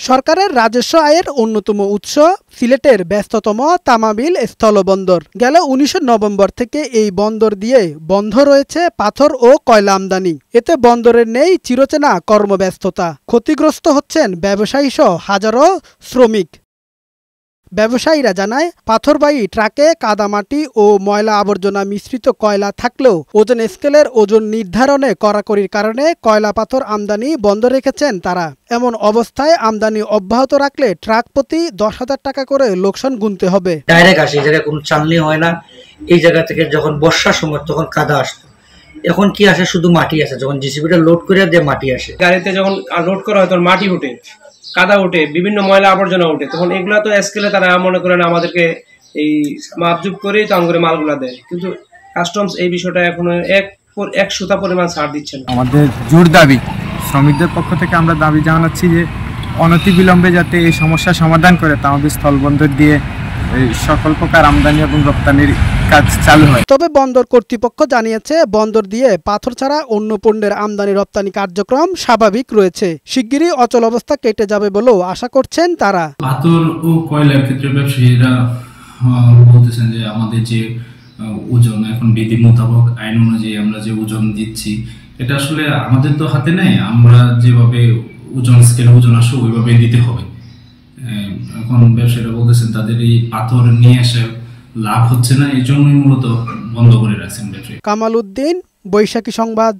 সরকারের রাজস্ব আয়ের অন্যতম উৎস সিলেটের ব্যস্ততম তামাবিল স্থলবন্দর। গেল ১৯ নভেম্বর থেকে এই বন্দর দিয়ে বন্ধ রয়েছে পাথর ও কয়লা আমদানি। এতে বন্দরের নেই চিরচেনা কর্মব্যস্ততা। ক্ষতিগ্রস্ত হচ্ছেন ব্যবসায়ীসহ হাজারো শ্রমিক। ব্যবসায়ীরা জানায়, পাথরবাহী ট্রাকে কাদামাটি ও ময়লা আবর্জনা মিশ্রিত কয়লা থাকলেও ওজন স্কেলের ওজন নির্ধারণে কড়াকড়ির কারণে কয়লা পাথর আমদানি বন্ধ রেখেছেন তারা। এমন অবস্থায় আমদানি অব্যাহত রাখলে ট্রাক প্রতি ১০,০০০ টাকা করে লোকসান গুনতে হবে। ডাইরেক্ট আসে, এই জায়গায় কোনো চালনি হয় না। এই জায়গা থেকে যখন বর্ষার সময় তখন কাদা আসতো, এখন কি আসে শুধু মাটি আসে। যখন জিসিবিটা লোড করে দিয়ে মাটি আসে, গাড়িতে যখন লোড করা হয় তখন মাটি ওঠে, কাদা ওঠে, বিভিন্ন ময়লা আবর্জনা ওঠে। তখন এগুলা তো স্কেলে তারা মনে করেন আমাদেরকে এই মাপজুপ করেই তো আমাদের মালগুলা দেয়, কিন্তু কাস্টমস এই বিষয়টা এখনো 1% পরিমাণ ছাড় দিচ্ছে না। আমাদের জোর দাবি, শ্রমিকদের পক্ষ থেকে আমরা দাবি জানাচ্ছি যে অনতিবিলম্বে যাতে এই সমস্যার সমাধান করে তামাবিল স্থলবন্দর দিয়ে সকল প্রকার আমদানি এবং রপ্তানির কাজ চালু হয়। তবে বন্দর কর্তৃপক্ষ জানিয়েছে, বন্দর দিয়ে পাথর ছাড়া অন্য পণ্যের আমদানি রপ্তানি কার্যক্রম স্বাভাবিক রয়েছে। শিগগিরই অচল অবস্থা কেটে যাবে বলেও আশা করছেন তারা। পাথর ও কয়লার ক্ষেত্রে ব্যবসায়ীরা বলতেছেন যে আমাদের যে ওজন এখন বিধি মোতাবেক আইন অনুযায়ী আমরা যে ওজন দিচ্ছি, এটা আসলে আমাদের তো হাতে নেই। আমরা যেভাবে ওজন স্কেলে ওজন আসে ওইভাবে দিতে হবে। এখন ব্যবসায়ীরা বলতেছেন তাদের এই পাথর নিয়ে এসে লাভ হচ্ছে না, এই জন্যই মূলত বন্ধ করে রাখছেন ব্যবসায়ী। কামাল উদ্দিন, বৈশাখী সংবাদ।